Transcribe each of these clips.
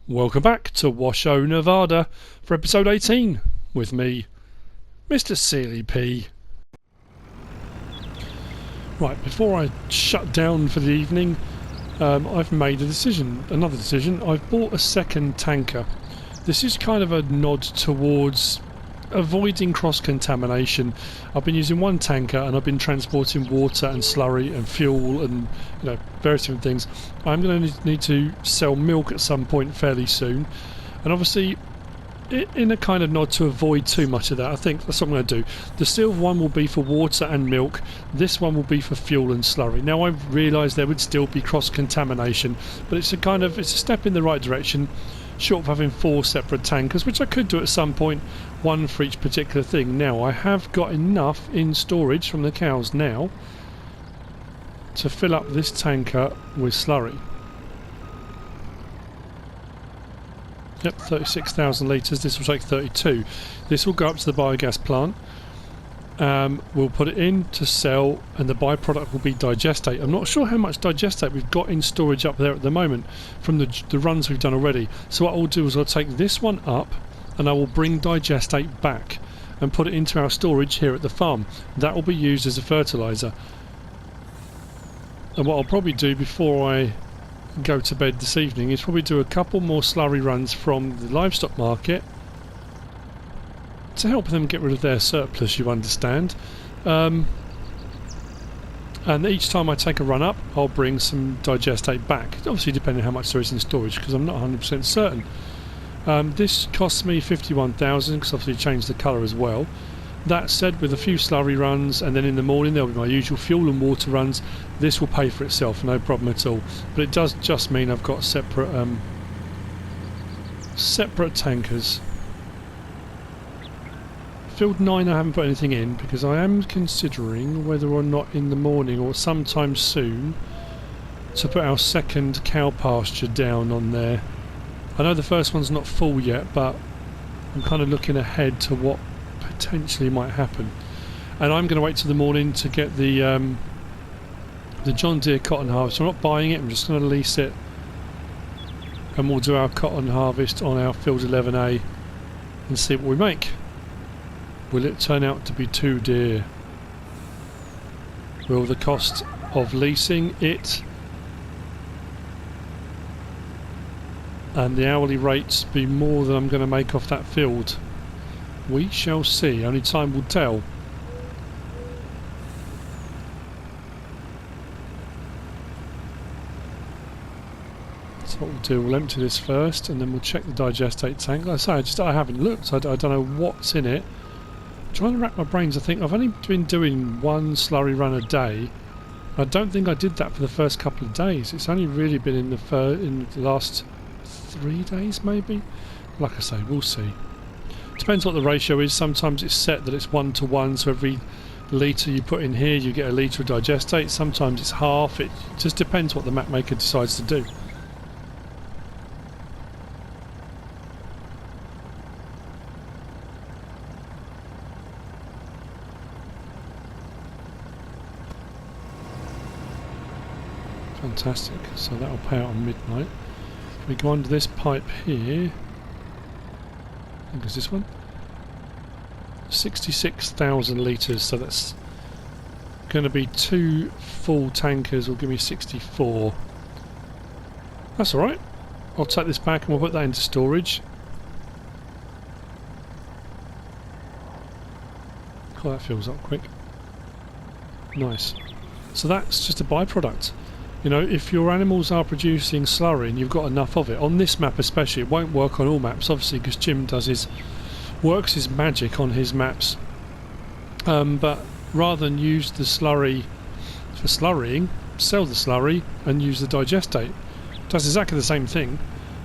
Welcome back to WASHOE, Nevada for episode 18 with me, MrSealyp. Right, before I shut down for the evening, I've made another decision. I've bought a second tanker. This is kind of a nod towards avoiding cross-contamination. I've been using one tanker and I've been transporting water and slurry and fuel and various different things. I'm going to need to sell milk at some point fairly soon, and obviously in a kind of nod to avoid too much of that, I think that's what I'm going to do. The silver one will be for water and milk, this one will be for fuel and slurry. Now I realise there would still be cross-contamination, but it's a step in the right direction, short of having 4 separate tankers, which I could do at some point, one for each particular thing. Now I have got enough in storage from the cows now to fill up this tanker with slurry. Yep, 36,000 litres. This will take 32. This will go up to the biogas plant. We'll put it in to sell, and the byproduct will be digestate. I'm not sure how much digestate we've got in storage up there at the moment from the runs we've done already. So what I'll do is I'll take this one up and I will bring digestate back and put it into our storage here at the farm. That will be used as a fertiliser. And what I'll probably do before I go to bed this evening is probably do a couple more slurry runs from the livestock market to help them get rid of their surplus, you understand. And each time I take a run up, I'll bring some digestate back, obviously depending on how much there is in storage, because I'm not 100% certain. This costs me 51,000 because obviously changed the colour as well. That said, with a few slurry runs and then in the morning there'll be my usual fuel and water runs, this will pay for itself, no problem at all. But it does just mean I've got separate tankers. Field 9 I haven't put anything in because I am considering whether or not in the morning or sometime soon to put our second cow pasture down on there. I know the first one's not full yet, but I'm kind of looking ahead to what potentially might happen. And I'm going to wait till the morning to get the John Deere cotton harvest. I'm not buying it, I'm just going to lease it, and we'll do our cotton harvest on our field 11A and see what we make. Will it turn out to be too dear? Will the cost of leasing it and the hourly rates be more than I'm going to make off that field? We shall see, only time will tell. So what we'll do, we'll empty this first and then we'll check the digestate tank. Like I say, I haven't looked, I don't know what's in it. I'm trying to rack my brains. I think I've only been doing one slurry run a day. I don't think I did that for the first couple of days. It's only really been in the last 3 days maybe. Like I say, we'll see. Depends what the ratio is. Sometimes it's set that it's 1-to-1, so every litre you put in here you get a litre of digestate. Sometimes it's half. It just depends what the map maker decides to do. Fantastic, so that will pay out on midnight. If we go under this pipe here, I think it's this one, 66,000 litres, so that's going to be 2 full tankers, will give me 64. That's alright, I'll take this back and we'll put that into storage. Oh, that fills up quick. Nice. So that's just a byproduct. You know, if your animals are producing slurry and you've got enough of it, on this map especially, it won't work on all maps obviously because Jim works his magic on his maps. But rather than use the slurry for slurrying, sell the slurry and use the digestate. It does exactly the same thing,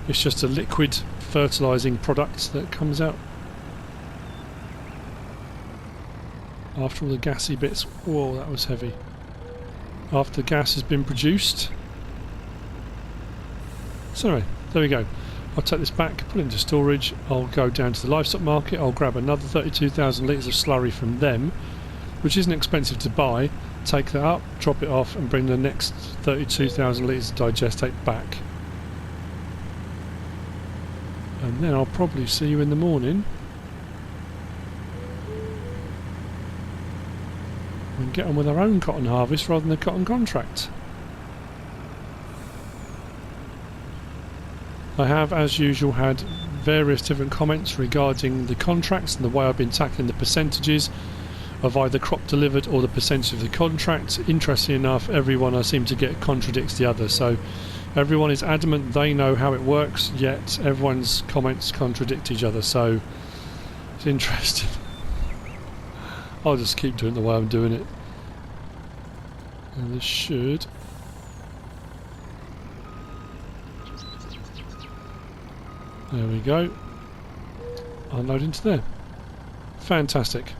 it's just a liquid fertilising product that comes out. After all the gassy bits, whoa, that was heavy. After the gas has been produced. So anyway, there we go. I'll take this back, put it into storage, I'll go down to the livestock market, I'll grab another 32,000 litres of slurry from them, which isn't expensive to buy, take that up, drop it off and bring the next 32,000 litres of digestate back. And then I'll probably see you in the morning and get on with our own cotton harvest rather than the cotton contract. I have, as usual, had various different comments regarding the contracts and the way I've been tackling the percentages of either crop delivered or the percentage of the contract. Interestingly enough, everyone I seem to get contradicts the other, so everyone is adamant they know how it works, yet everyone's comments contradict each other, so it's interesting. I'll just keep doing it the way I'm doing it. And this should... There we go. Unload into there. Fantastic.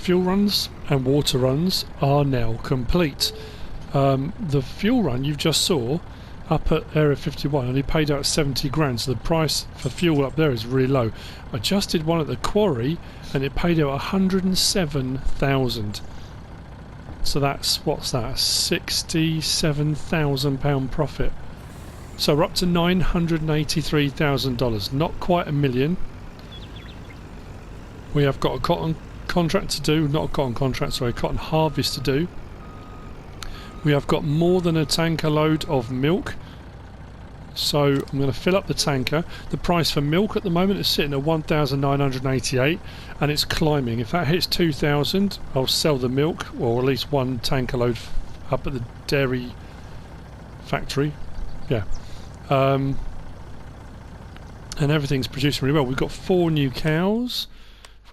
Fuel runs and water runs are now complete. The fuel run you just saw up at Area 51 only paid out 70 grand, so the price for fuel up there is really low. I just did one at the quarry and it paid out 107,000. So that's, what's that, £67,000 profit. So we're up to $983,000, not quite a million. We have got a cotton contract to do, not a cotton contract, sorry, a cotton harvest to do. We have got more than a tanker load of milk, so I'm going to fill up the tanker. The price for milk at the moment is sitting at 1,988 and it's climbing. If that hits 2,000 I'll sell the milk, or at least one tanker load up at the dairy factory. Yeah. And everything's producing really well. We've got 4 new cows.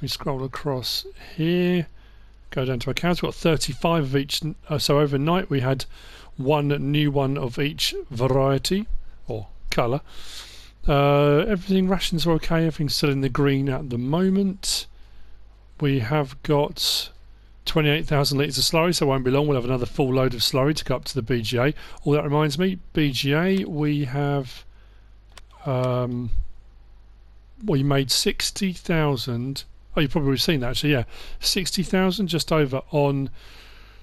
We scroll across here, go down to our cows, we've got 35 of each, so overnight we had one new one of each variety or colour. Everything, rations are okay, everything's still in the green at the moment. We have got 28,000 litres of slurry, so it won't be long, we'll have another full load of slurry to go up to the BGA. Oh, that reminds me, BGA, we have, we made 60,000. Oh, you've probably seen that actually, yeah. 60,000 just over on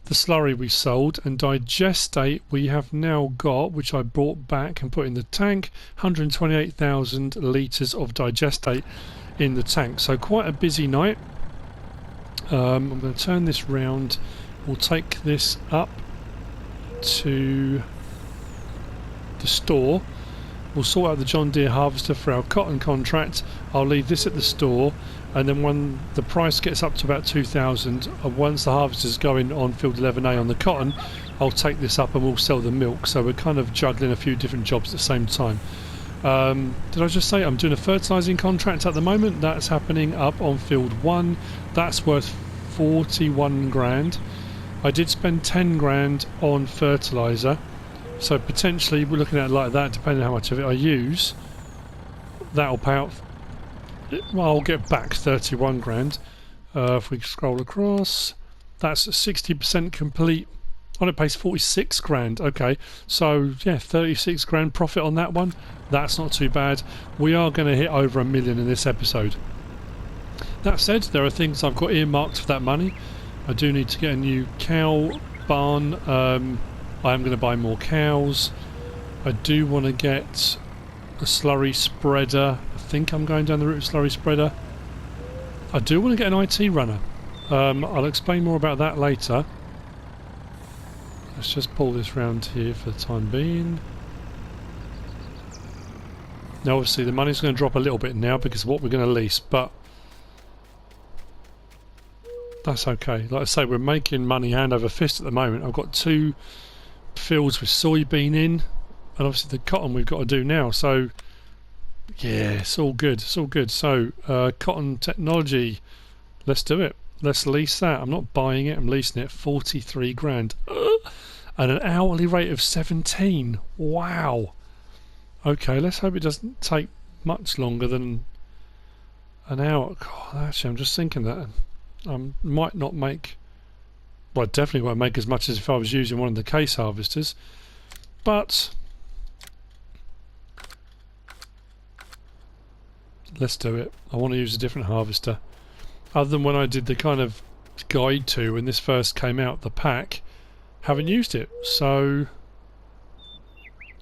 the slurry we sold, and digestate we have now got, which I brought back and put in the tank, 128,000 litres of digestate in the tank. So quite a busy night. I'm going to turn this round. We'll take this up to the store We'll sort out the John Deere harvester for our cotton contract. I'll leave this at the store, and then when the price gets up to about 2,000, once the harvester's going on field 11A on the cotton, I'll take this up and we'll sell the milk. So we're kind of juggling a few different jobs at the same time. Did I just say I'm doing a fertilising contract at the moment? That's happening up on field 1. That's worth 41 grand. I did spend 10 grand on fertiliser. So potentially we're looking at it like that, depending on how much of it I use. That'll pay out. Well, I'll get back 31 grand. If we scroll across, that's 60% complete. Oh, it pays 46 grand. Okay, so yeah, 36 grand profit on that one. That's not too bad. We are going to hit over 1 million in this episode. That said, there are things I've got earmarked for that money. I do need to get a new cow barn. I am going to buy more cows. I do want to get a slurry spreader. I think I'm going down the route of slurry spreader. I do want to get an IT runner. I'll explain more about that later. Let's just pull this round here for the time being. Now obviously the money's going to drop a little bit now because of what we're going to lease, but that's okay. Like I say, we're making money hand over fist at the moment. I've got 2 fields with soybean in, and obviously the cotton we've got to do now, so yeah, it's all good, it's all good. So cotton technology, let's do it, let's lease that. I'm not buying it, I'm leasing it. 43 grand and an hourly rate of 17. Wow. Okay, let's hope it doesn't take much longer than an hour. God, actually I'm just thinking that I might not make, well, I definitely won't make as much as if I was using one of the case harvesters, but let's do it. I want to use a different harvester. Other than when I did the kind of guide to when this first came out, the pack, haven't used it, so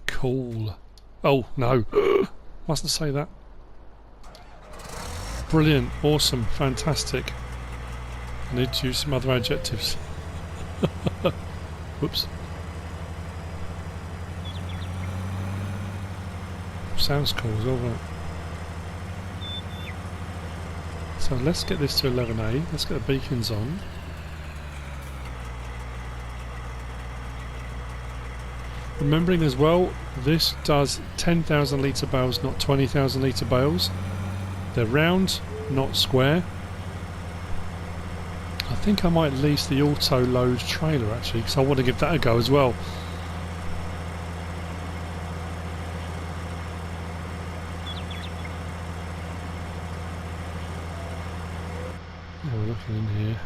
cool. Oh no, mustn't say that. Brilliant, awesome, fantastic. I need to use some other adjectives. Whoops. Sounds cool as well, doesn't it? So let's get this to 11A. Let's get the beacons on. Remembering as well, this does 10,000 litre bales, not 20,000 litre bales. They're round, not square. I think I might lease the auto load trailer actually, because I want to give that a go as well. Now we're looking in here.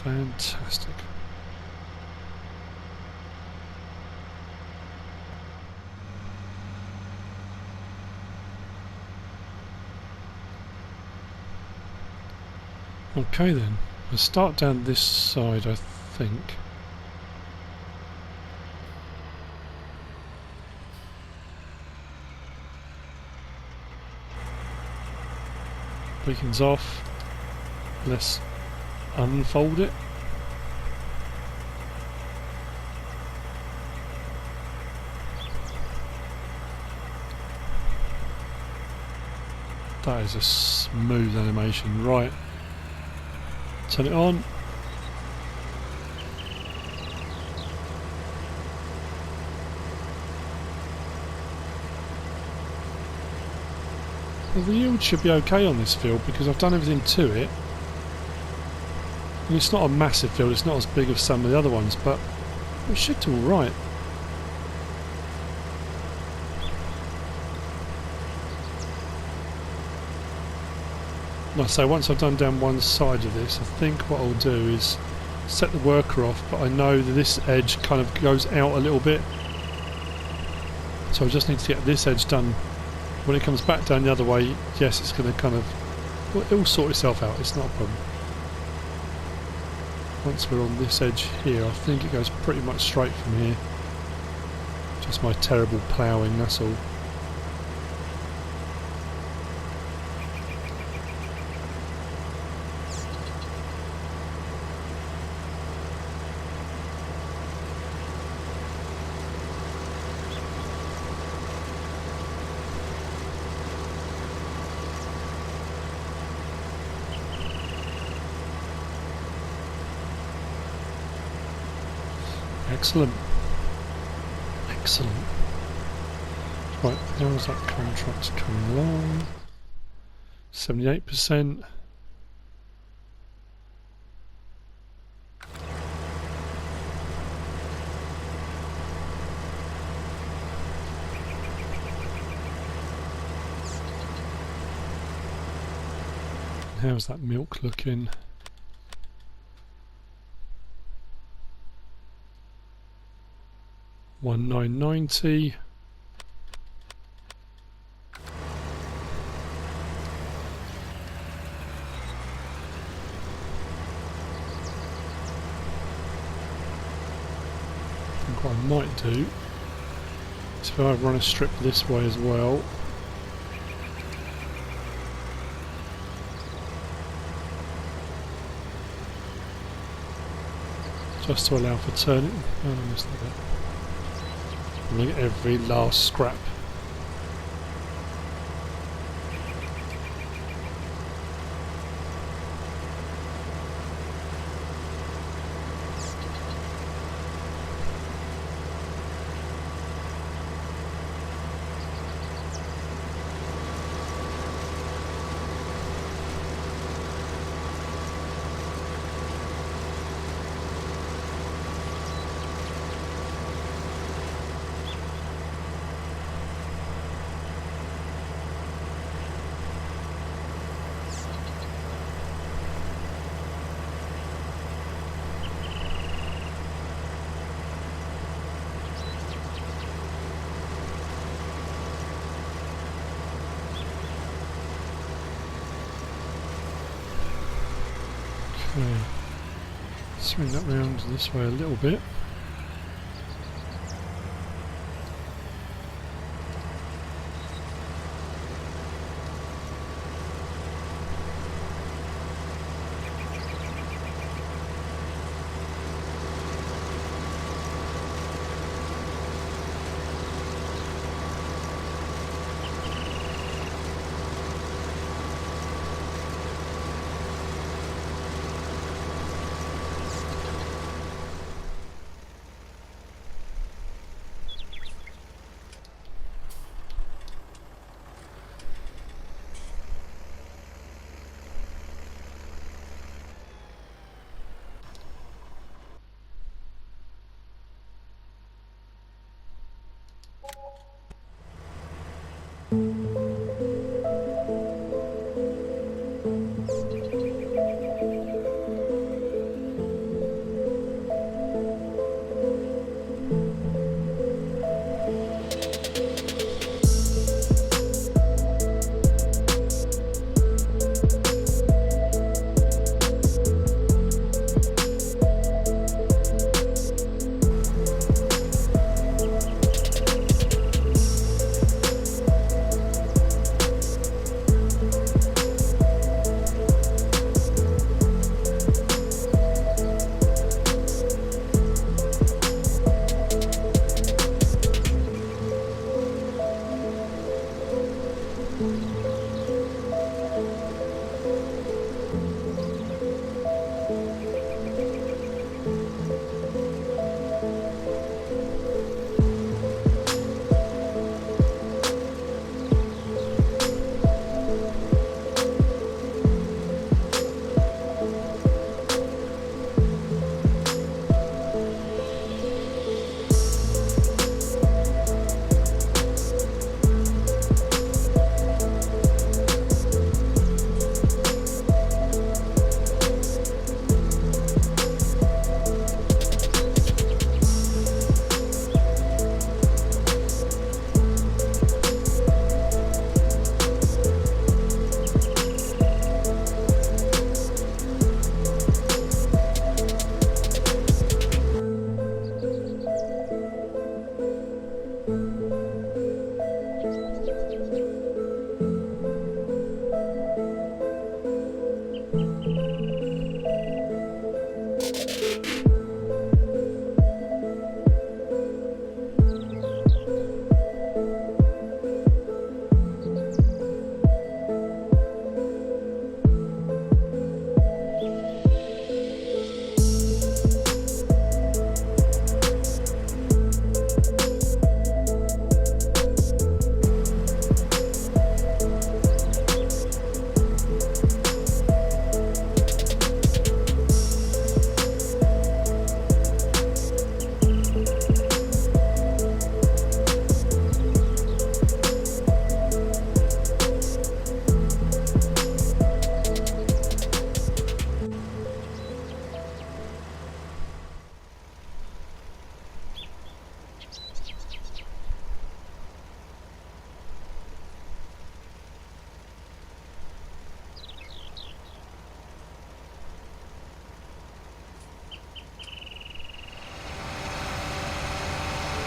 Fantastic. Okay then, we'll start down this side, I think. Beacon's off. Let's unfold it. That is a smooth animation, right. Turn it on. Well, the yield should be okay on this field because I've done everything to it. And it's not a massive field, it's not as big as some of the other ones, but it should do alright. Like I say, once I've done down one side of this, I think what I'll do is set the worker off, but I know that this edge kind of goes out a little bit. So I just need to get this edge done. When it comes back down the other way, yes, it's going to kind of, well, it will sort itself out, it's not a problem. Once we're on this edge here, I think it goes pretty much straight from here. Just my terrible ploughing, that's all. Excellent. Excellent. Right, how's that contract coming along? 78%. How's that milk looking? $1,990. What I might do is if I run a strip this way as well, just to allow for turning. Oh, I missed that bit. I'm going to get every last scrap. Okay, swing that round this way a little bit.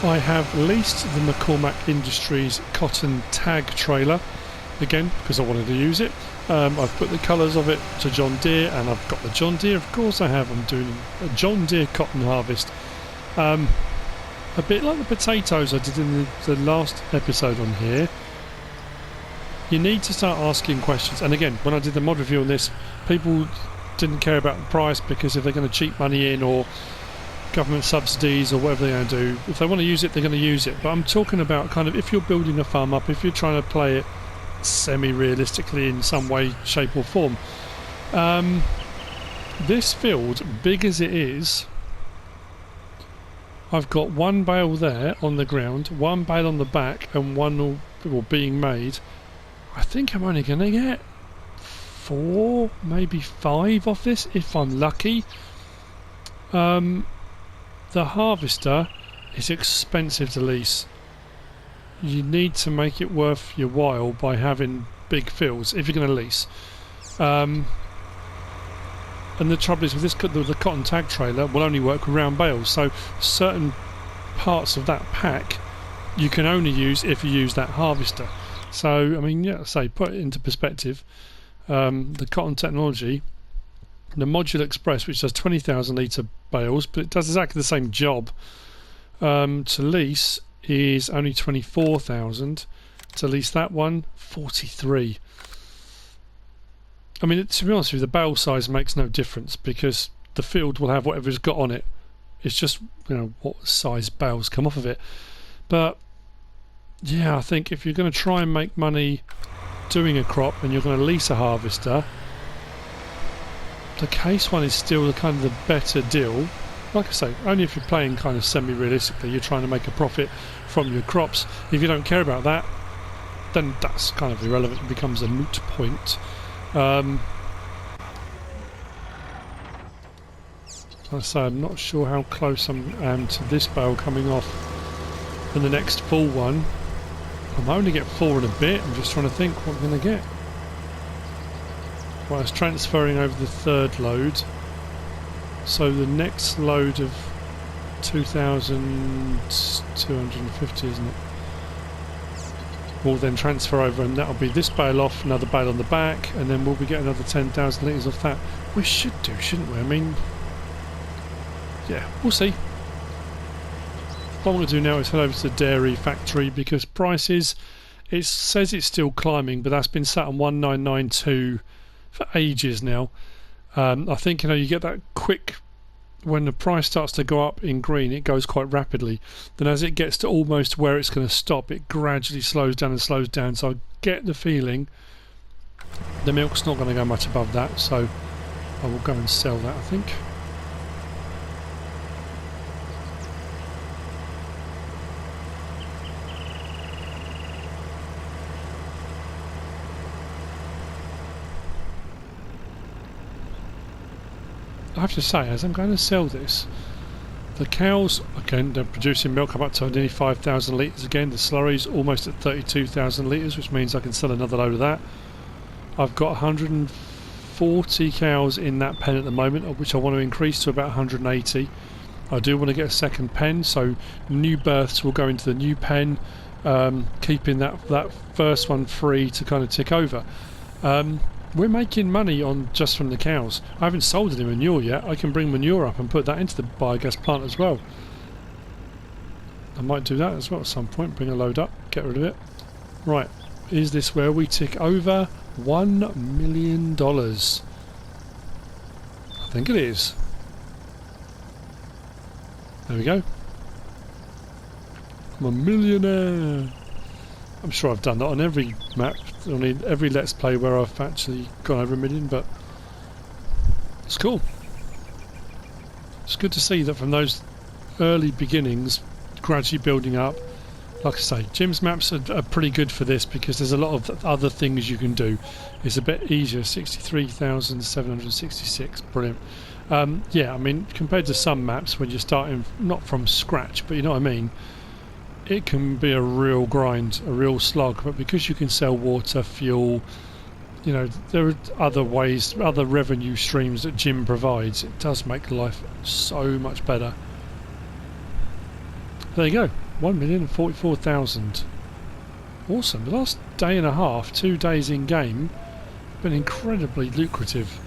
I have leased the McCormack Industries cotton tag trailer, again because I wanted to use it. I've put the colours of it to John Deere, and I've got the John Deere, of course I have. I'm doing a John Deere cotton harvest. A bit like the potatoes I did in the last episode on here. You need to start asking questions, and again, when I did the mod review on this, people didn't care about the price because if they're going to cheat money in or government subsidies or whatever they're going to do, if they want to use it, they're going to use it. But I'm talking about kind of if you're building a farm up, if you're trying to play it semi-realistically in some way, shape or form. This field, big as it is, I've got one bale there on the ground, one bale on the back, and one being made. I think I'm only going to get 4, maybe 5 off this if I'm lucky. The harvester is expensive to lease. You need to make it worth your while by having big fields if you're going to lease. And the trouble is with this, the cotton tag trailer will only work with round bales, so certain parts of that pack you can only use if you use that harvester. So I mean, yeah, say put it into perspective. The cotton technology, the Modular Express, which does 20,000 litre bales, but it does exactly the same job, to lease is only 24,000. To lease that one, 43. I mean, to be honest with you, the bale size makes no difference because the field will have whatever it's got on it. It's just, you know, what size bales come off of it. But yeah, I think if you're going to try and make money doing a crop and you're going to lease a harvester, the case one is still the kind of the better deal. Like I say, only if you're playing kind of semi-realistically, you're trying to make a profit from your crops. If you don't care about that, then that's kind of irrelevant. It becomes a moot point. Like I say, I'm not sure how close I am to this bale coming off and the next full one. I might only get 4 and a bit. I'm just trying to think what I'm going to get. Well, it's transferring over the third load, so the next load of 2,250, isn't it? Will then transfer over, and that'll be this bale off, another bale on the back, and then we'll be getting another 10,000 litres off that. We should do, shouldn't we? I mean, yeah, we'll see. What I'm going to do now is head over to the dairy factory because prices, it says it's still climbing, but that's been sat on 1992 for ages now. I think, you know, you get that quick, when the price starts to go up in green, it goes quite rapidly. Then as it gets to almost where it's going to stop, it gradually slows down and slows down. So I get the feeling the milk's not going to go much above that, so I will go and sell that, I think. I have to say, as I'm going to sell this, the cows, again, they're producing milk up to nearly 5,000 litres again. The slurry's almost at 32,000 litres, which means I can sell another load of that. I've got 140 cows in that pen at the moment, which I want to increase to about 180. I do want to get a second pen, so new births will go into the new pen, keeping that first one free to kind of tick over. We're making money on just from the cows. I haven't sold any manure yet. I can bring manure up and put that into the biogas plant as well. I might do that as well at some point. Bring a load up, get rid of it. Right, is this where we tick over $1 million? I think it is. There we go. I'm a millionaire. I'm sure I've done that on every map, on every Let's Play where I've actually gone over $1 million, but it's cool. It's good to see that from those early beginnings, gradually building up. Like I say, Jim's maps are pretty good for this because there's a lot of other things you can do. It's a bit easier, 63,766, brilliant. Yeah, I mean, compared to some maps when you're starting not from scratch, but you know what I mean, it can be a real grind, a real slog, but because you can sell water, fuel, you know, there are other ways, other revenue streams that Jim provides. It does make life so much better. There you go. 1,044,000. Awesome. The last day and a half, 2 days in game, been incredibly lucrative.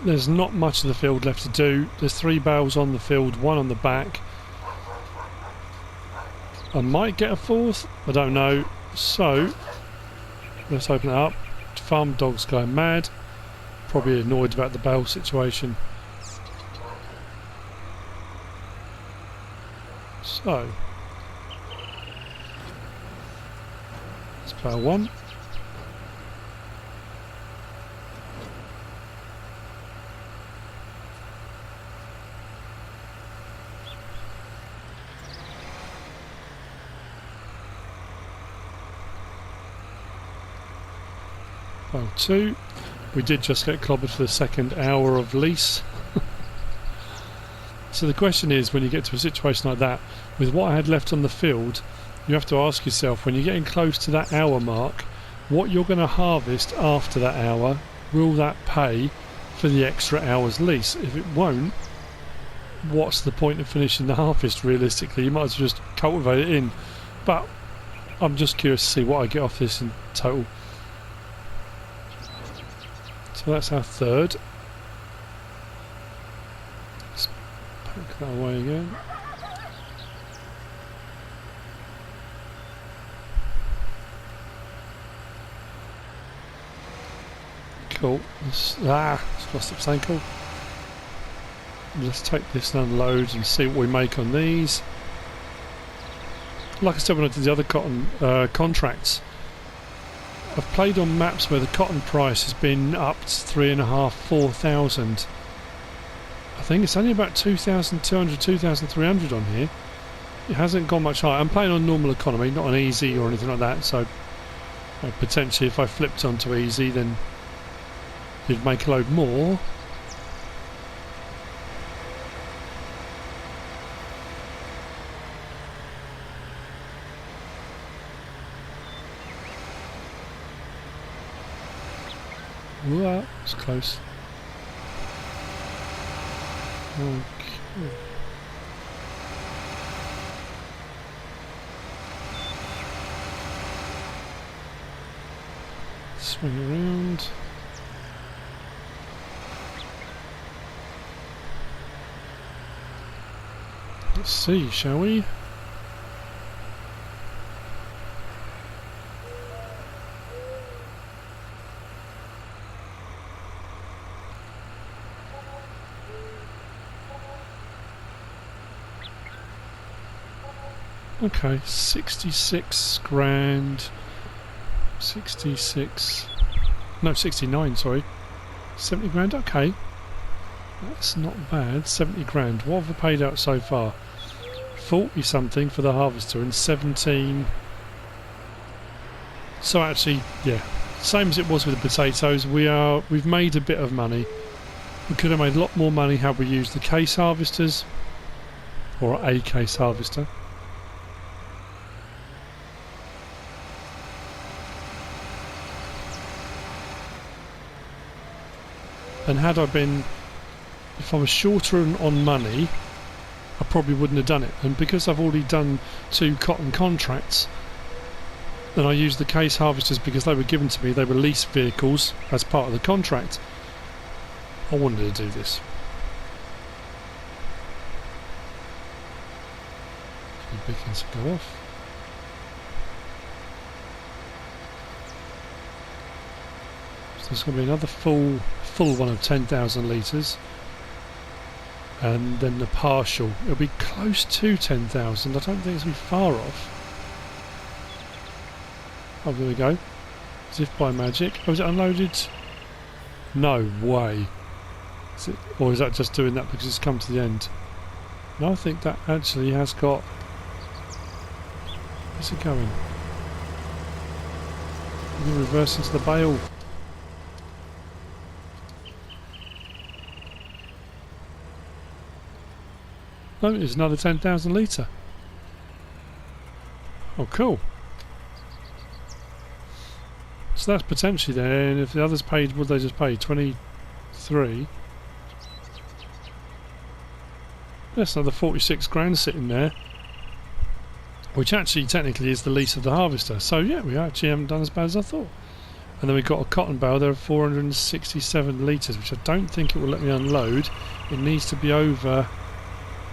There's not much of the field left to do. There's 3 bales on the field, 1 on the back. I might get a 4th, I don't know. So, let's open it up. Farm dog's going mad. Probably annoyed about the bale situation. So, let's bale 1. Bale 2. We did just get clobbered for the second hour of lease. So the question is, when you get to a situation like that, with what I had left on the field, you have to ask yourself, when you're getting close to that hour mark, what you're going to harvest after that hour, will that pay for the extra hour's lease? If it won't, what's the point of finishing the harvest realistically? You might as well just cultivate it in. But I'm just curious to see what I get off this in total. So that's our 3rd. Let's pack that away again. Cool. It's lost its ankle. Let's take this and unload and see what we make on these. Like I said when I did the other cotton contracts, I've played on maps where the cotton price has been up to 3,500, 4,000. I think it's only about 2,200, 2,300 on here. It hasn't gone much higher. I'm playing on normal economy, not on easy or anything like that, so potentially if I flipped onto easy then you'd make a load more. Wow, it's close. Okay. Swing around. Let's see, shall we? Okay, 66 grand, 66, no 69 sorry, 70 grand, okay, that's not bad. 70 grand, what have I paid out so far? 40 something for the harvester and 17, so actually, yeah, same as it was with the potatoes, we've made a bit of money. We could have made a lot more money had we used the case harvesters, or a case harvester. And had I been, if I was shorter on money, I probably wouldn't have done it. And because I've already done 2 cotton contracts, then I used the case harvesters because they were given to me. They were lease vehicles as part of the contract. I wanted to do this. A few beacons to go off. So there's going to be another full one of 10,000 litres, and then the partial, it'll be close to 10,000. I don't think it's going to be far off. Oh, there we go, as if by magic. Oh, is it unloaded? No way. Is it, or is that just doing that because it's come to the end? No, I think that actually has got, where's it going? Maybe reverse into the bale. No, it's another 10,000 litre. Oh, cool. So that's potentially there, and if the others paid, would they just pay 23? That's another 46 grand sitting there, which actually technically is the lease of the harvester. So yeah, we actually haven't done as bad as I thought. And then we've got a cotton bale there of 467 litres, which I don't think it will let me unload. It needs to be over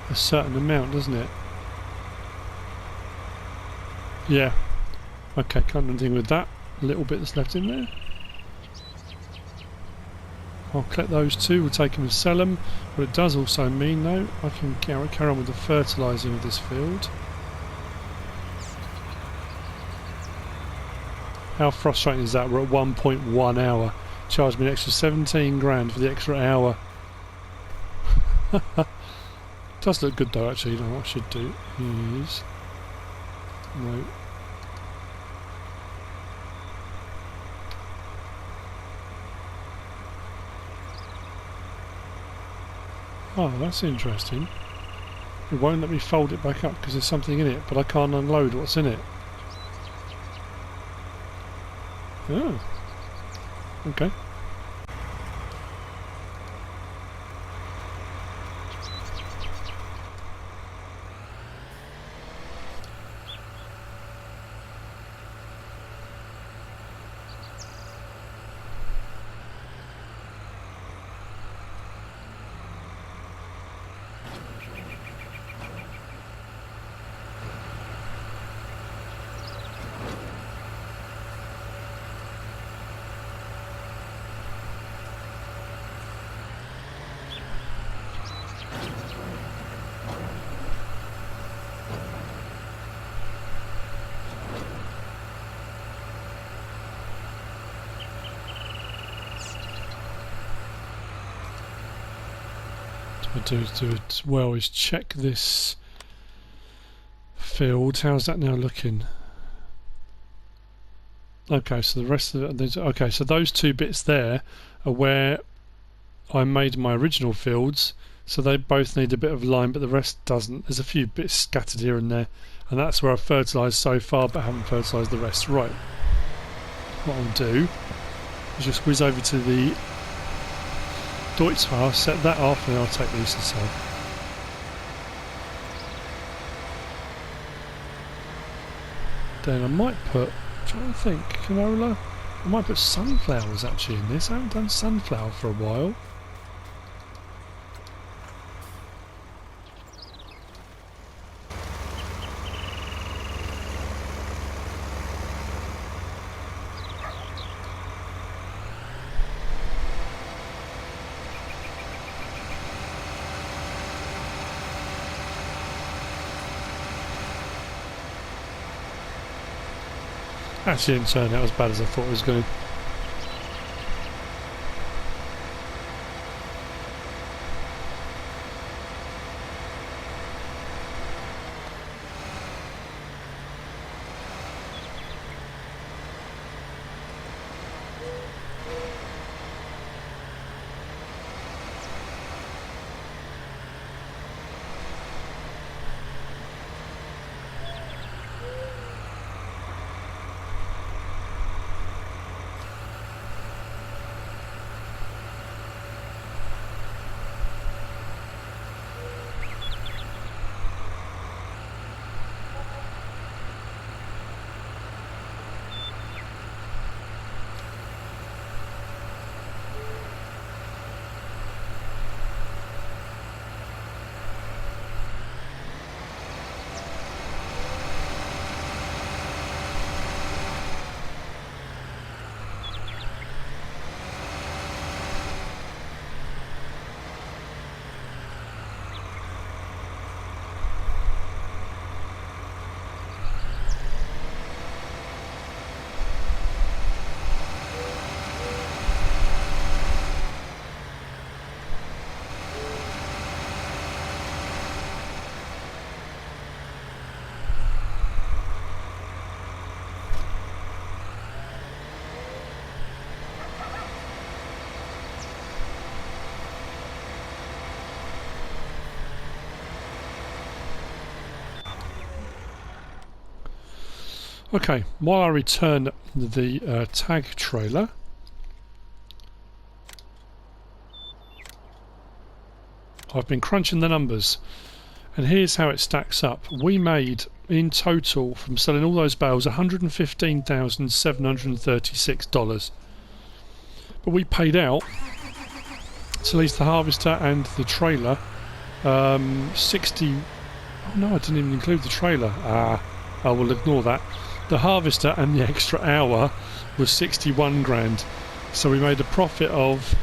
a certain amount, doesn't it? Yeah. Okay, can't do anything with that. A little bit that's left in there. I'll collect those two, we'll take them and sell them. What it does also mean, though, I can carry on with the fertilising of this field. How frustrating is that? We're at 1.1 hour. Charged me an extra 17 grand for the extra hour. Does look good though, actually. You know what I should do is... No. Oh, that's interesting. It won't let me fold it back up because there's something in it, but I can't unload what's in it. Oh. Okay. What I do as well is check this field. How's that now looking? Okay, so the rest of it, okay, so those two bits there are where I made my original fields, so they both need a bit of lime, but the rest doesn't. There's a few bits scattered here and there, and that's where I've fertilised so far, but haven't fertilised the rest. Right, what I'll do is just whiz over to the Deutz file, set that off, and I'll take these to sell. Then I might put, I'm trying to think, canola? I might put sunflowers actually in this. I haven't done sunflower for a while. Actually didn't turn out as bad as I thought it was going to. Okay, while I return the tag trailer, I've been crunching the numbers, and here's how it stacks up. We made, in total, from selling all those bales, $115,736. But we paid out, to lease the harvester and the trailer, 60... Oh no, I didn't even include the trailer. I will ignore that. The harvester and the extra hour was 61 grand. So we made a profit of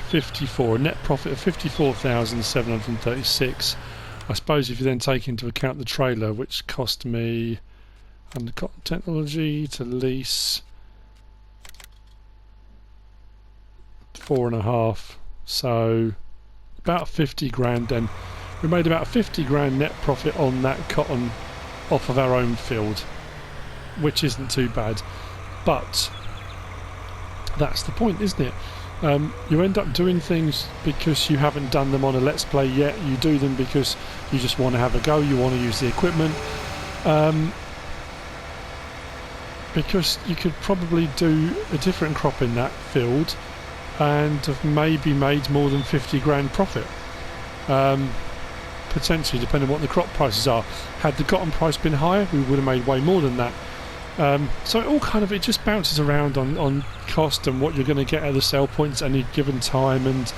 54, a net profit of 54,736. I suppose if you then take into account the trailer, which cost me under cotton technology to lease 4.5, so about 50 grand. Then we made about 50 grand net profit on that cotton off of our own field, which isn't too bad. But that's the point, isn't it? You end up doing things because you haven't done them on a Let's Play yet. You do them because you just want to have a go, you want to use the equipment. Because you could probably do a different crop in that field and have maybe made more than 50 grand profit. Potentially, depending on what the crop prices are. Had the cotton price been higher, we would have made way more than that. So it all kind of, it just bounces around on cost and what you're going to get at the sell points at any given time, and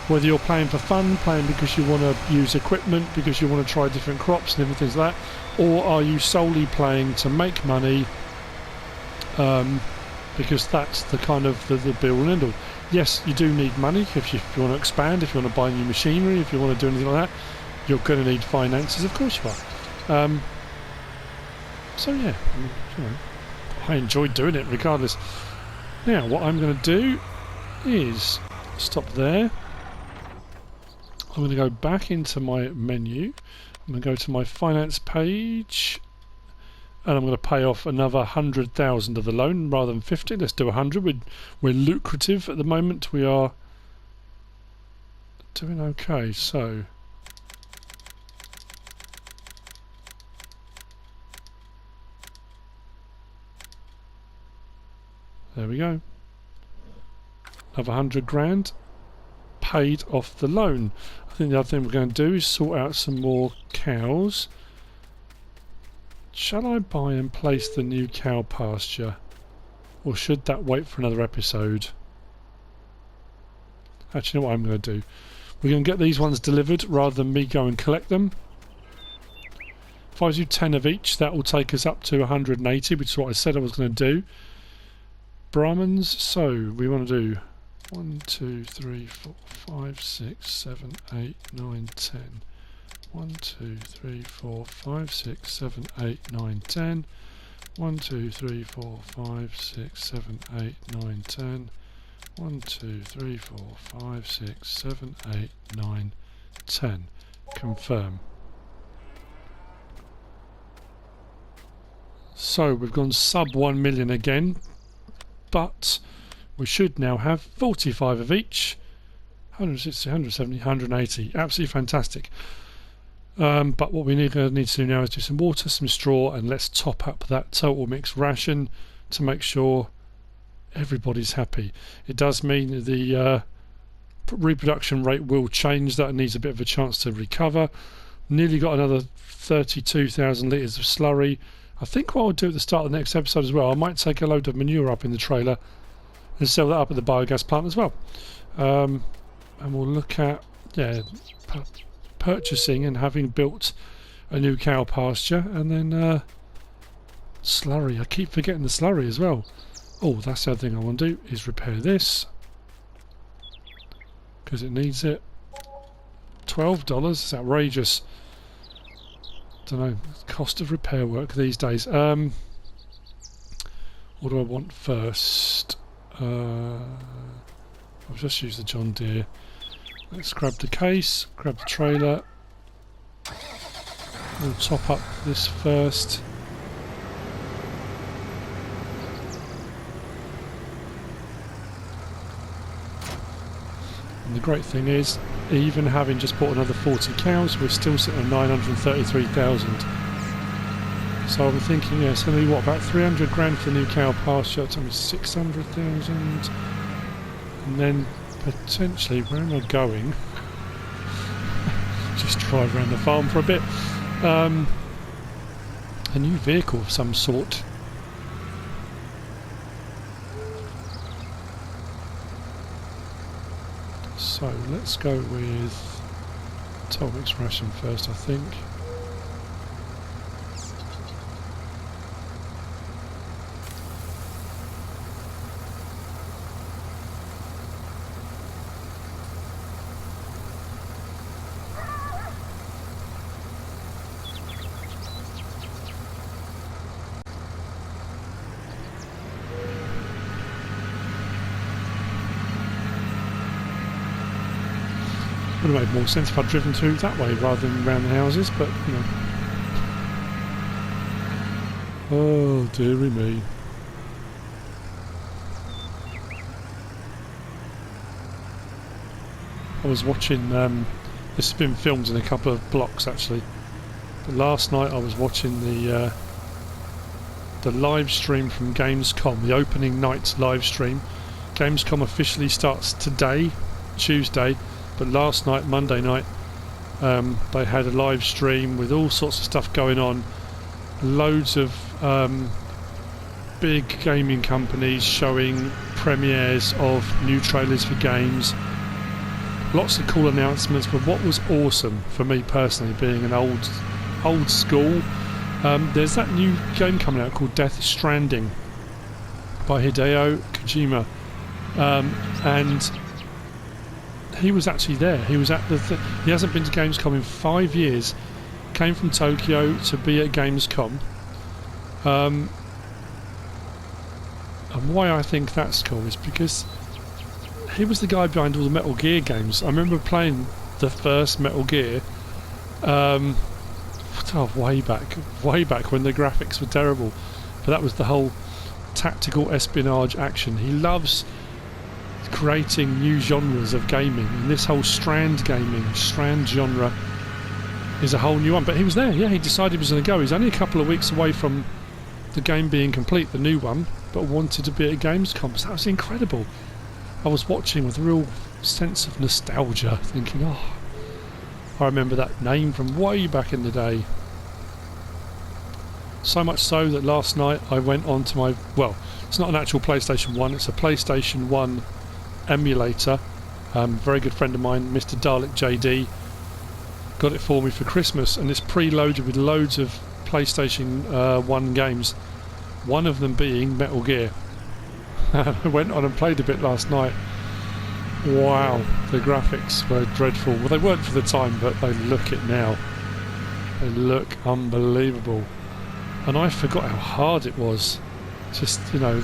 whether you're playing for fun, playing because you want to use equipment, because you want to try different crops and everything like that, or are you solely playing to make money, because that's the kind of the be all and end all. Yes, you do need money if you want to expand, if you want to buy new machinery, if you want to do anything like that, you're going to need finances, of course you are. So yeah, you know, I enjoyed doing it regardless. Now what I'm going to do is stop there. I'm going to go back into my menu. I'm going to go to my finance page, and I'm going to pay off another 100,000 of the loan rather than 50. Let's do 100. We're lucrative at the moment. We are doing okay. So there we go. Another 100 grand paid off the loan. I think the other thing we're going to do is sort out some more cows. Shall I buy and place the new cow pasture, or should that wait for another episode? Actually, you know what I'm going to do? We're going to get these ones delivered rather than me go and collect them. If I do 10 of each, that will take us up to 180, which is what I said I was going to do. Brahmins, so we want to do 1, 2, 3, 4, 5, 6, 7, 8, 9, 10. 1, 2, 3, 4, 5, 6, 7, 8, 9, 10. 1, 2, 3, 4, 5, 6, 7, 8, 9, 10. 1, 2, 3, 4, 5, 6, 7, 8, 9, 10. Confirm. So we've gone sub 1 million again, but we should now have 45 of each. 160, 170, 180. Absolutely fantastic. But what we need to do now is do some water, some straw, and let's top up that total mixed ration to make sure everybody's happy. It does mean the reproduction rate will change. That needs a bit of a chance to recover. Nearly got another 32,000 litres of slurry. I think what I'll do at the start of the next episode as well, I might take a load of manure up in the trailer and sell that up at the biogas plant as well. And we'll look at purchasing and having built a new cow pasture, and then slurry. I keep forgetting the slurry as well. Oh, that's the other thing I want to do, is repair this because it needs it. $12, it's outrageous. Don't know, cost of repair work these days. What do I want first? I'll just use the John Deere. Let's grab the case, grab the trailer. We'll top up this first. And the great thing is, even having just bought another 40 cows, we're still sitting at 933,000. So I'm thinking, yeah, it's going to be what, about 300 grand for the new cow pasture, that's only 600,000. And then potentially, where am I going? just drive around the farm for a bit. A new vehicle of some sort. So let's go with Tolmic's ration first, I think. Would have made more sense if I'd driven through that way rather than around the houses, but you know. Oh dearie me. I was watching, this has been filmed in a couple of blocks actually, but last night I was watching the live stream from Gamescom, the opening night's live stream. Gamescom officially starts today, Tuesday. But last night, Monday night, they had a live stream with all sorts of stuff going on. Loads of big gaming companies showing premieres of new trailers for games. Lots of cool announcements. But what was awesome for me personally, being an old school, there's that new game coming out called Death Stranding by Hideo Kojima, and he was actually there. He was at the he hasn't been to Gamescom in 5 years. Came from Tokyo to be at Gamescom. And why I think that's cool is because he was the guy behind all the Metal Gear games. I remember playing the first Metal Gear way back when the graphics were terrible. But that was the whole tactical espionage action. He loves creating new genres of gaming, and this whole strand genre is a whole new one. But he was there, yeah, he decided he was going to go. He's only a couple of weeks away from the game being complete, the new one, but wanted to be at Gamescom, so that was incredible. I was watching with a real sense of nostalgia, thinking, oh, I remember that name from way back in the day. So much so that last night I went on to my, well, it's not an actual PlayStation 1, it's a PlayStation 1 emulator. Very good friend of mine, Mr. Dalek JD, got it for me for Christmas, and it's preloaded with loads of PlayStation 1 games, one of them being Metal Gear. I went on and played a bit last night. Wow, the graphics were dreadful. Well, they weren't for the time, but they look it now. They look unbelievable. And I forgot how hard it was. Just, you know,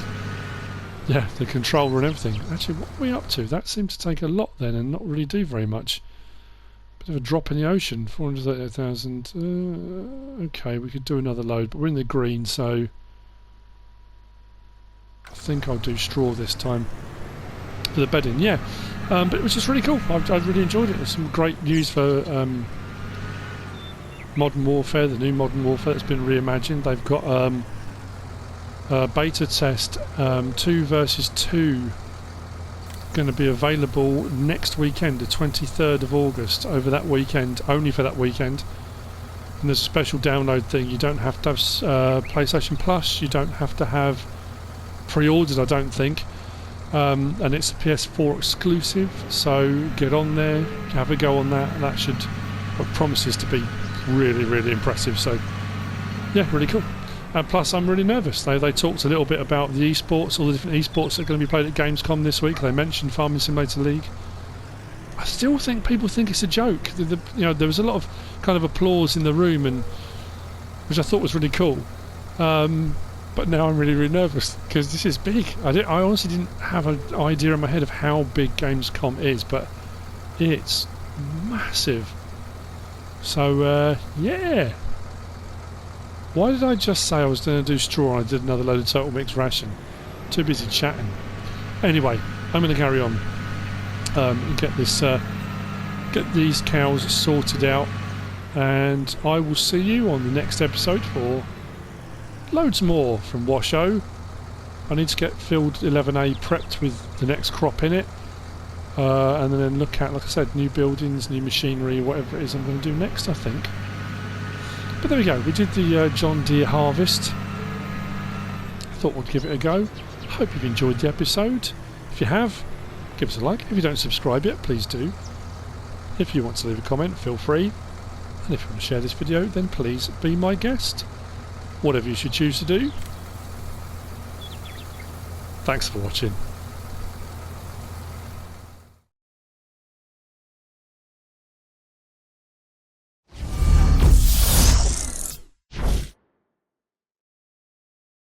yeah, the controller and everything. Actually, what are we up to? That seemed to take a lot then and not really do very much. Bit of a drop in the ocean, 438,000. Okay, we could do another load, but we're in the green, so I think I'll do straw this time for the bedding. Yeah, but it was just really cool. I really enjoyed it. There's some great news for Modern Warfare, the new Modern Warfare that's been reimagined. They've got beta test 2 versus 2 going to be available next weekend, the 23rd of August, over that weekend, only for that weekend. And there's a special download thing. You don't have to have PlayStation Plus, you don't have to have pre-ordered, I don't think, and it's a PS4 exclusive, so get on there, have a go on that. That should, well, promises to be really, really impressive. So yeah, really cool. And plus I'm really nervous. They talked a little bit about the esports, all the different esports that are going to be played at Gamescom this week. They mentioned Farming Simulator League. I still think people think it's a joke. You know, there was a lot of kind of applause in the room, and which I thought was really cool. But now I'm really, really nervous because this is big. I honestly didn't have an idea in my head of how big Gamescom is, but it's massive. So yeah. Why did I just say I was going to do straw and I did another load of Total Mix ration? Too busy chatting. Anyway, I'm going to carry on and get these cows sorted out, and I will see you on the next episode for loads more from WASHOE. I need to get field 11A prepped with the next crop in it. and then look at, like I said, new buildings, new machinery, whatever it is I'm going to do next, I think. But there we go, we did the John Deere harvest. Thought we'd give it a go. Hope you've enjoyed the episode. If you have, give us a like. If you don't subscribe yet, please do. If you want to leave a comment, feel free. And if you want to share this video, then please be my guest. Whatever you should choose to do. Thanks for watching.